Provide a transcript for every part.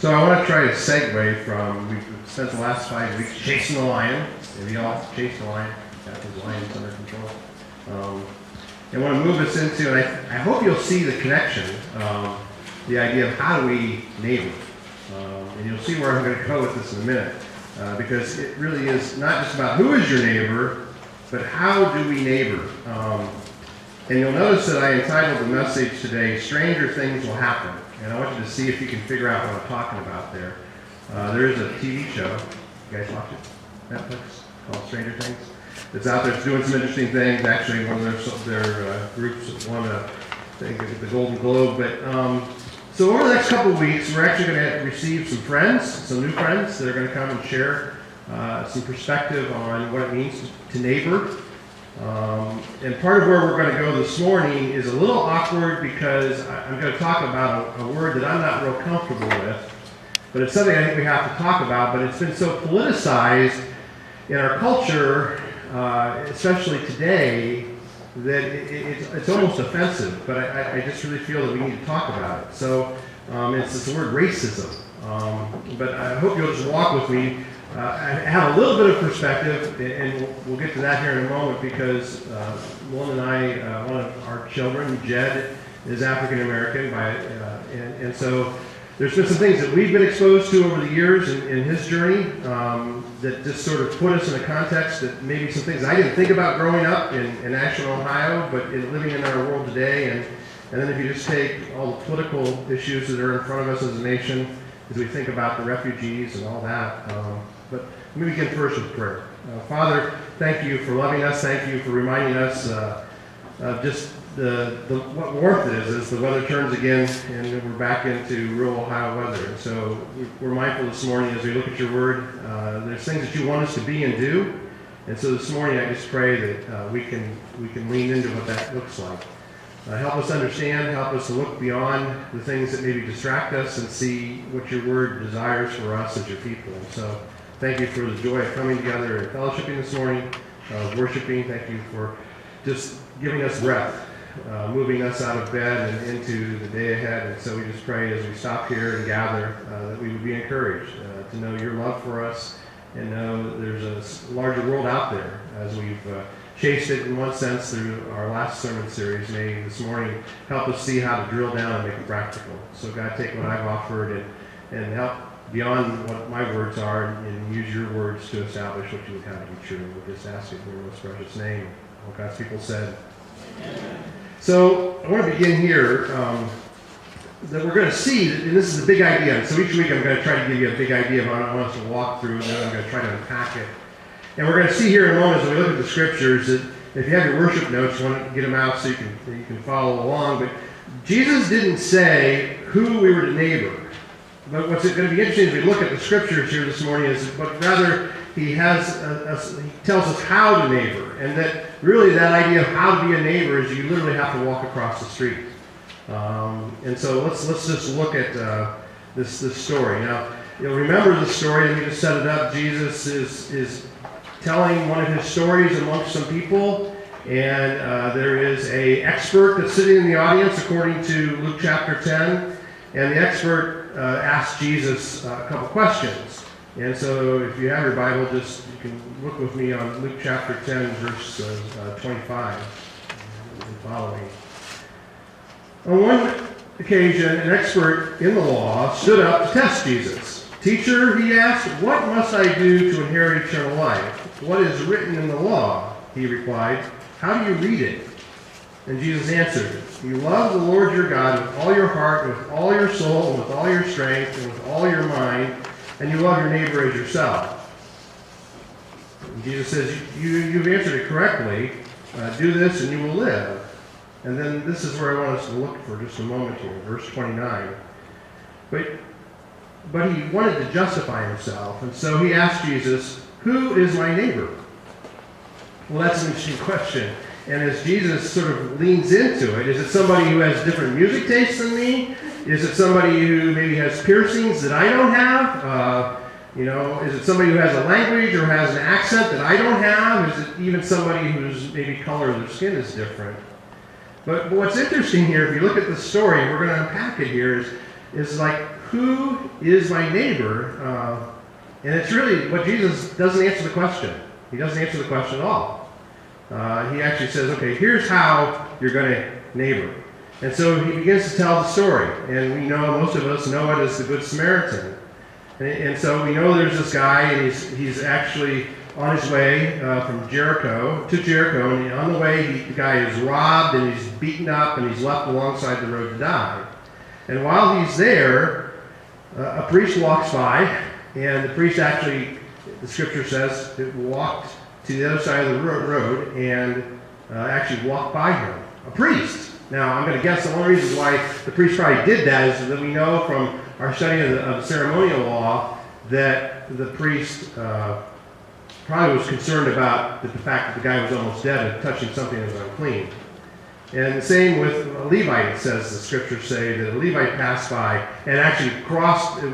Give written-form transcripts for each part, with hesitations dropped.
So I want to try to segue from, we've spent the last 5 weeks chasing the lion. Maybe y'all chase the lion, got those lions under control. I want to move us into, and I hope you'll see the connection, the idea of how do we neighbor. And you'll see where I'm going to go with this in a minute. Because it really is not just about who is your neighbor, but how do we neighbor. And you'll notice that I entitled the message today, Stranger Things Will Happen. And I want you to see if you can figure out what I'm talking about there. There is a TV show, you guys watch it? Netflix, called Stranger Things. It's out there, it's doing some interesting things. Actually, one of their groups won a thing at the Golden Globe. But so over the next couple of weeks, we're actually going to receive some friends, some new friends that are going to come and share some perspective on what it means to neighbor. And part of where we're going to go this morning is a little awkward because I'm going to talk about a word that I'm not real comfortable with, but it's something I think we have to talk about, but it's been so politicized in our culture, especially today, that it's almost offensive, but I just really feel that we need to talk about it. So it's this word racism, but I hope you'll just walk with me. I have a little bit of perspective, and we'll get to that here in a moment because Lauren and I, one of our children, Jed, is African American, and so there's been some things that we've been exposed to over the years in his journey that just sort of put us in a context that maybe some things I didn't think about growing up in Ashland, Ohio, but living in our world today, and then if you just take all the political issues that are in front of us as a nation, as we think about the refugees and all that. But let me begin first with prayer. Father, thank you for loving us. Thank you for reminding us of just what warmth is as the weather turns again and we're back into rural Ohio weather. And so we're mindful this morning as we look at your word. There's things that you want us to be and do. And so this morning I just pray that we can lean into what that looks like. Help us understand, help us to look beyond the things that maybe distract us and see what your word desires for us as your people. And so thank you for the joy of coming together and fellowshipping this morning, worshiping. Thank you for just giving us breath, moving us out of bed and into the day ahead. And so we just pray as we stop here and gather that we would be encouraged to know your love for us and know that there's a larger world out there as we've chased it in one sense through our last sermon series. May this morning help us see how to drill down and make it practical. So God, take what I've offered and help beyond what my words are and use your words to establish what you would have to be true. We just ask it in your most precious name. All God's people said. Amen. So I want to begin here that we're going to see, and this is a big idea. So each week I'm going to try to give you a big idea of what I want us to walk through, and then I'm going to try to unpack it. And we're going to see here in a moment as we look at the scriptures that if you have your worship notes, you want to get them out so you can follow along. But Jesus didn't say who we were to neighbor. But what's going to be interesting as we look at the scriptures here this morning is, but rather he tells us how to neighbor, and that really that idea of how to be a neighbor is you literally have to walk across the street. And so let's just look at this story. Now, you'll remember the story. Let me just set it up. Jesus is telling one of his stories amongst some people, and there is an expert that's sitting in the audience according to Luke chapter 10, and the expert asked Jesus a couple questions. And so if you have your Bible, you can look with me on Luke chapter 10, verse 25, and following. On one occasion, an expert in the law stood up to test Jesus. "Teacher," he asked, "what must I do to inherit eternal life?" "What is written in the law?" he replied. "How do you read it?" And Jesus answered, "You love the Lord your God with all your heart, and with all your soul, and with all your strength, and with all your mind, and you love your neighbor as yourself." And Jesus says, you've answered it correctly. Do this and you will live. And then this is where I want us to look for just a moment here, verse 29. But he wanted to justify himself, and so he asked Jesus, "Who is my neighbor?" Well, that's an interesting question. And as Jesus sort of leans into it, is it somebody who has different music tastes than me? Is it somebody who maybe has piercings that I don't have? Is it somebody who has a language or has an accent that I don't have? Is it even somebody whose maybe color of their skin is different? But what's interesting here, if you look at the story, and we're going to unpack it here, is like, who is my neighbor? And it's really what Jesus doesn't answer the question. He doesn't answer the question at all. He actually says, okay, here's how you're going to neighbor. And so he begins to tell the story. And we know, most of us know it as the Good Samaritan. And so we know there's this guy, and he's actually on his way from Jericho to Jericho. And on the way, the guy is robbed, and he's beaten up, and he's left alongside the road to die. And while he's there, a priest walks by, and the priest actually, the scripture says, it walked to the other side of the road and actually walked by him. A priest. Now, I'm going to guess the only reason why the priest probably did that is that we know from our study of the ceremonial law that the priest probably was concerned about the fact that the guy was almost dead and touching something that was unclean. And the same with a Levite, it says, the scriptures say that a Levite passed by and actually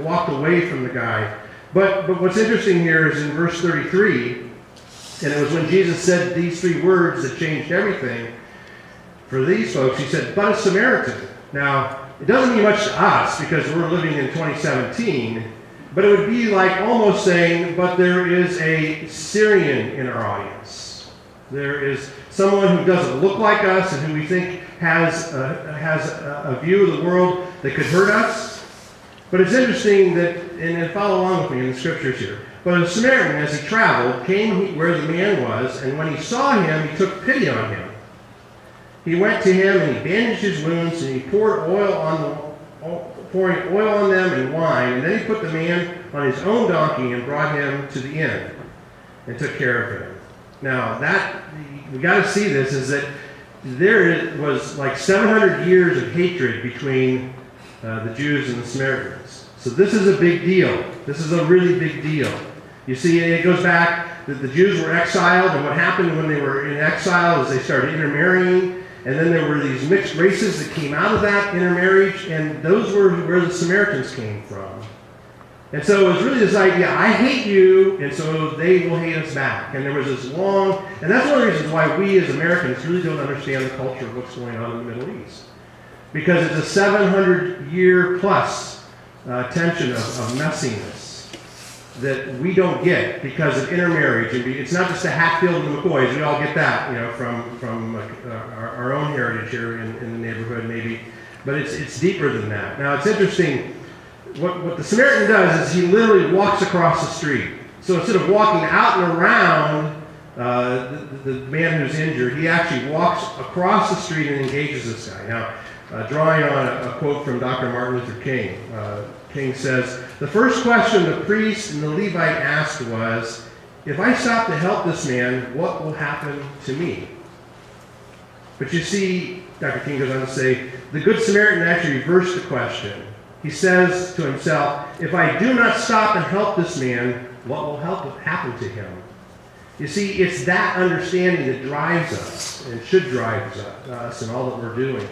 walked away from the guy. But what's interesting here is in verse 33, and it was when Jesus said these three words that changed everything for these folks. He said, but a Samaritan. Now, it doesn't mean much to us because we're living in 2017, but it would be like almost saying, but there is a Syrian in our audience. There is someone who doesn't look like us and who we think has a view of the world that could hurt us. But it's interesting that, and follow along with me in the scriptures here, but a Samaritan, as he traveled, came where the man was, and when he saw him, he took pity on him. He went to him, and he bandaged his wounds, and he pouring oil on them and wine, and then he put the man on his own donkey and brought him to the inn and took care of him. Now, we got to see this, is that there was like 700 years of hatred between the Jews and the Samaritans. So this is a big deal. This is a really big deal. You see, it goes back that the Jews were exiled, and what happened when they were in exile is they started intermarrying, and then there were these mixed races that came out of that intermarriage, and those were where the Samaritans came from. And so it was really this idea, I hate you, and so they will hate us back. And there was this long, and that's one of the reasons why we as Americans really don't understand the culture of what's going on in the Middle East. Because it's a 700-year plus tension of messiness that we don't get because of intermarriage. And it's not just the Hatfield and the McCoys. We all get that, from our own heritage here in the neighborhood, maybe. But it's deeper than that. Now, it's interesting. What the Samaritan does is he literally walks across the street. So instead of walking out and around the man who's injured, he actually walks across the street and engages this guy. Now, drawing on a quote from Dr. Martin Luther King, King says, the first question the priest and the Levite asked was, if I stop to help this man, what will happen to me? But you see, Dr. King goes on to say, the Good Samaritan actually reversed the question. He says to himself, if I do not stop and help this man, what will happen to him? You see, it's that understanding that drives us and should drive us in all that we're doing.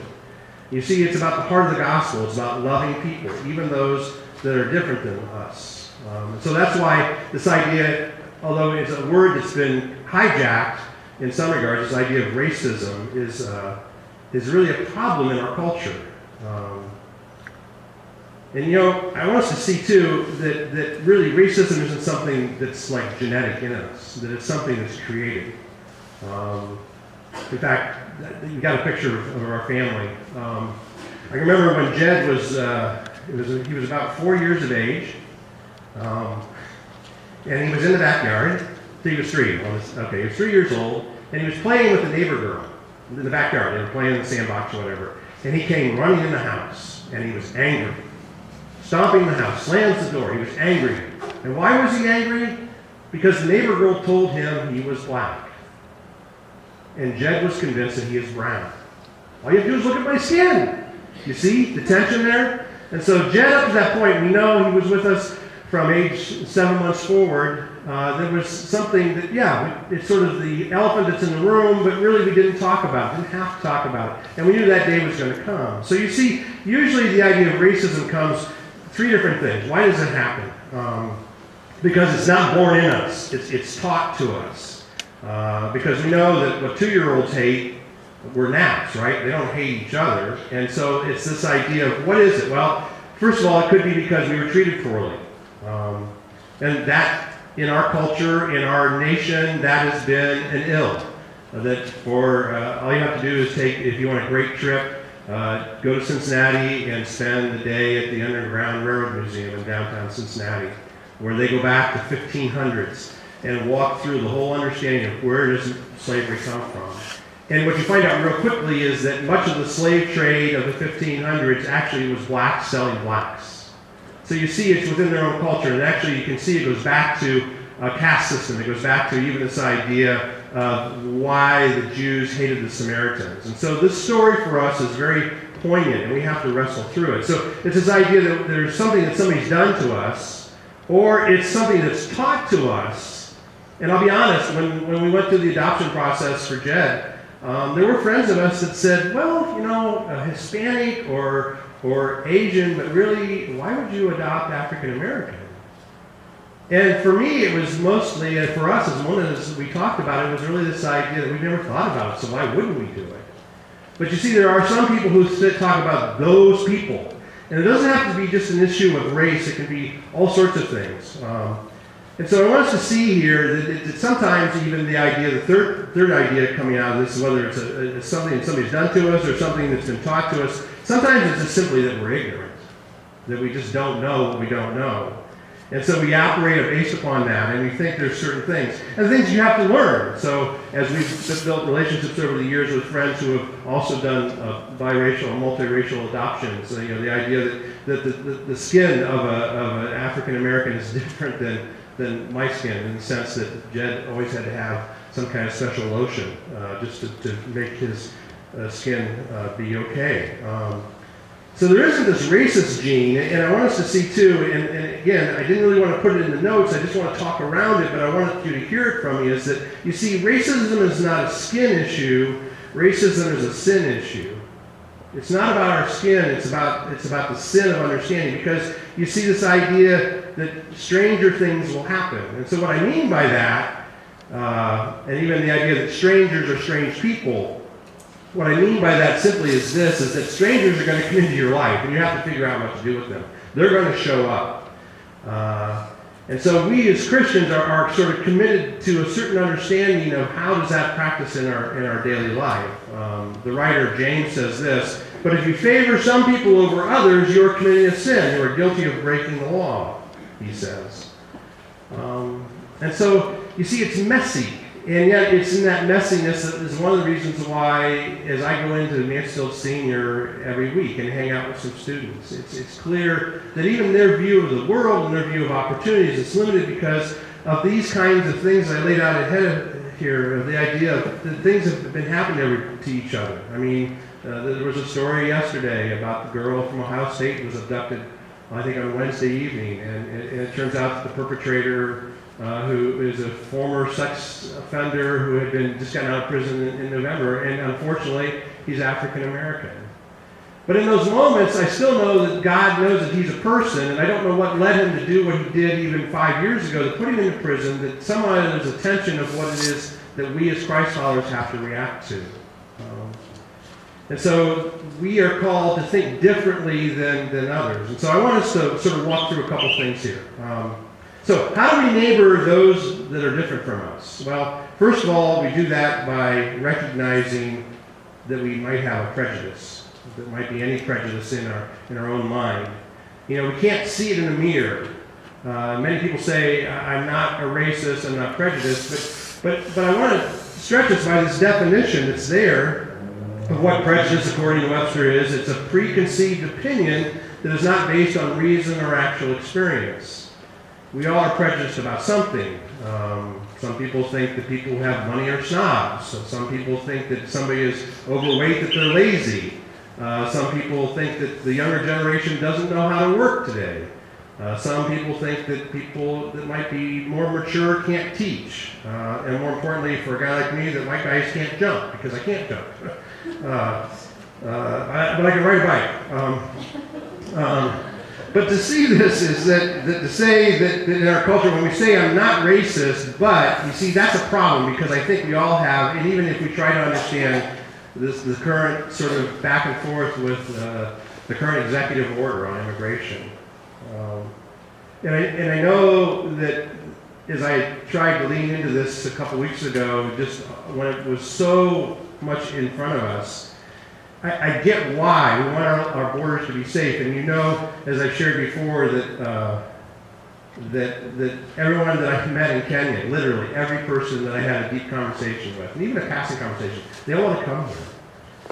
You see, it's about the heart of the gospel. It's about loving people, even those that are different than us. So that's why this idea, although it's a word that's been hijacked in some regards, this idea of racism is really a problem in our culture. And I want us to see too that really racism isn't something that's like genetic in us, that it's something that's created. In fact, you got a picture of our family. I remember when Jed he was about 4 years of age, and he was in the backyard. He was 3. He was 3 years old, and he was playing with a neighbor girl in the backyard. They were playing in the sandbox or whatever. And he came running in the house, and he was angry. Stomping the house, slams the door. He was angry. And why was he angry? Because the neighbor girl told him he was black. And Jed was convinced that he is brown. All you have to do is look at my skin. You see the tension there? And so Jed, up to that point, we know he was with us from age 7 months forward. There was something that, it's sort of the elephant that's in the room, but really we didn't talk about it, didn't have to talk about it. And we knew that day was going to come. So you see, usually the idea of racism comes 3 different things. Why does it happen? Because it's not born in us. It's taught to us. Because we know that what 2-year-olds hate, we're naps, right? They don't hate each other. And so it's this idea of what is it? Well, First of all, it could be because we were treated poorly. And that, in our culture, in our nation, that has been an ill. That for, all you have to do is take, if you want a great trip, go to Cincinnati and spend the day at the Underground Railroad Museum in downtown Cincinnati, where they go back to 1500s and walk through the whole understanding of where does slavery come from. And what you find out real quickly is that much of the slave trade of the 1500s actually was blacks selling blacks. So you see it's within their own culture, and actually you can see it goes back to a caste system. It goes back to even this idea of why the Jews hated the Samaritans. And so this story for us is very poignant, and we have to wrestle through it. So it's this idea that there's something that somebody's done to us, or it's something that's taught to us. And I'll be honest, when we went through the adoption process for Jed, there were friends of us that said, well, you know, Hispanic or Asian, but really, why would you adopt African American? And for me, it was mostly, and for us, as one as we talked about it, was really this idea that we've never thought about it, so why wouldn't we do it? But you see, there are some people who talk about those people. And it doesn't have to be just an issue of race, it can be all sorts of things. And so I want us to see here that sometimes even the idea, the third idea coming out of this, whether it's something that somebody's done to us or something that's been taught to us, sometimes it's just simply that we're ignorant, that we just don't know what we don't know. And so we operate based upon that, and we think there's certain things. And things you have to learn. So as we've built relationships over the years with friends who have also done biracial and multiracial adoptions, you know, the idea that the skin of an African American is different than my skin, in the sense that Jed always had to have some kind of special lotion just to make his skin be okay. So there isn't this racist gene, and I want us to see too, and again, I didn't really want to put it in the notes, I just want to talk around it, but I wanted you to hear it from me, is that, you see, racism is not a skin issue, racism is a sin issue. It's not about our skin, it's about the sin of understanding, because you see this idea that stranger things will happen. And so what I mean by that, and even the idea that strangers are strange people, what I mean by that simply is this, is that strangers are going to come into your life, and you have to figure out what to do with them. They're going to show up. And so we as Christians are sort of committed to a certain understanding of how does that practice in our daily life. The writer of James says this, but if you favor some people over others, you are committing a sin. You are guilty of breaking the law, he says. And so, you see, it's messy. And yet, it's in that messiness that is one of the reasons why, as I go into Mansfield Senior every week and hang out with some students, it's clear that even their view of the world and their view of opportunities is limited because of these kinds of things I laid out ahead of here, of the idea that things have been happening to each other. I mean, there was a story yesterday about the girl from Ohio State who was abducted, I think, on Wednesday evening, and it turns out that the perpetrator, who is a former sex offender who had just gotten out of prison in November, and unfortunately, he's African American. But in those moments, I still know that God knows that he's a person, and I don't know what led him to do what he did even 5 years ago, to put him into prison, that somehow there's a tension of what it is that we as Christ followers have to react to. And so we are called to think differently than others. And so I want us to sort of walk through a couple things here. So how do we neighbor those that are different from us? Well, first of all, we do that by recognizing that we might have a prejudice. There might be any prejudice in our own mind. You know, we can't see it in a mirror. Many people say, I'm not a racist, I'm not prejudiced, but I want to stretch us by this definition that's there of what prejudice, according to Webster, is. It's a preconceived opinion that is not based on reason or actual experience. We all are prejudiced about something. Some people think that people who have money are snobs. So some people think that somebody is overweight, that they're lazy. Some people think that the younger generation doesn't know how to work today. Some people think that people that might be more mature can't teach. And more importantly, for a guy like me, that white guys can't jump, because I can't jump. But I can ride a bike. But to see this is that to say that in our culture, when we say I'm not racist, but you see, that's a problem, because I think we all have, and even if we try to understand the current sort of back and forth with the current executive order on immigration. And I know that as I tried to lean into this a couple weeks ago, just when it was so much in front of us, I get why we want our borders to be safe. And you know, as I've shared before, that that everyone that I met in Kenya, literally every person that I had a deep conversation with, and even a passing conversation, they all want to come here.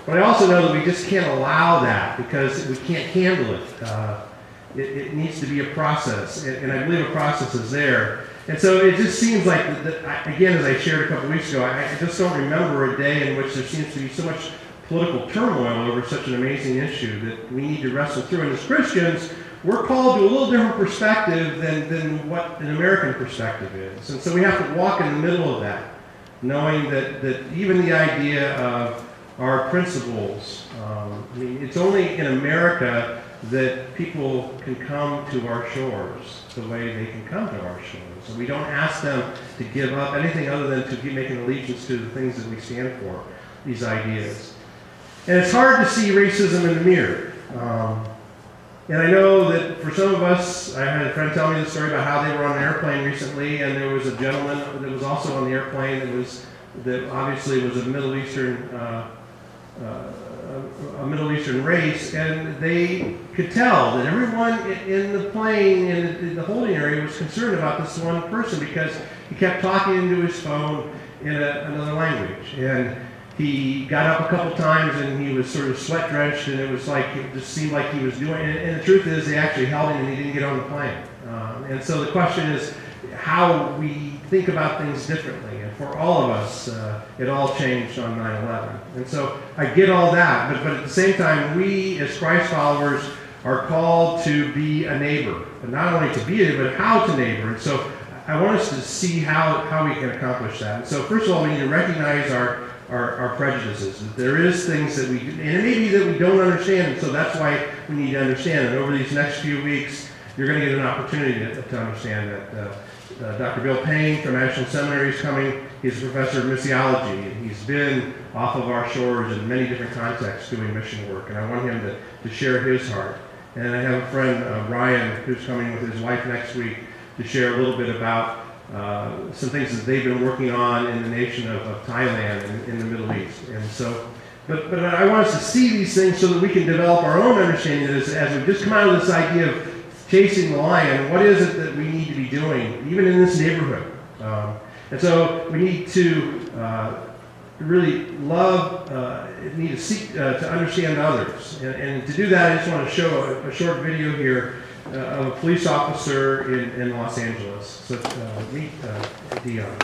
But I also know that we just can't allow that because we can't handle it. It needs to be a process, and I believe a process is there. And so it just seems like, again, as I shared a couple weeks ago, I just don't remember a day in which there seems to be so much political turmoil over such an amazing issue that we need to wrestle through. And as Christians, we're called to a little different perspective than what an American perspective is. And so we have to walk in the middle of that, knowing that even the idea of our principles, I mean, it's only in America that people can come to our shores the way they can come to our shores. So we don't ask them to give up anything other than to make an allegiance to the things that we stand for, these ideas. And it's hard to see racism in the mirror. And I know that for some of us, I had a friend tell me the story about how they were on an airplane recently, and there was a gentleman that was also on the airplane that obviously was a Middle Eastern race, and they could tell that everyone in the plane, in the holding area, was concerned about this one person because he kept talking into his phone in another language. And he got up a couple times and he was sort of sweat drenched, and it just seemed like he was doing it. And the truth is, they actually held him and he didn't get on the plane. And so the question is how we think about things differently. And for all of us, it all changed on 9/11. And so I get all that, but at the same time, we as Christ followers are called to be a neighbor. And not only to be a neighbor, but how to neighbor. And so I want us to see how we can accomplish that. And so first of all, we need to recognize our prejudices. That there is things that we do, and it may be that we don't understand, and so that's why we need to understand. And over these next few weeks, you're going to get an opportunity to understand that. Dr. Bill Payne from National Seminary is coming. He's a professor of missiology, and he's been off of our shores in many different contexts doing mission work, and I want him to share his heart. And I have a friend, Ryan, who's coming with his wife next week to share a little bit about some things that they've been working on in the nation of Thailand and in the Middle East. And so, but I want us to see these things so that we can develop our own understanding of this as we just come out of this idea of chasing the lion. What is it that we need to be doing, even in this neighborhood? And so we need to really love, need to seek to understand others. And to do that, I just want to show a short video here of a police officer in Los Angeles. So meet Dion.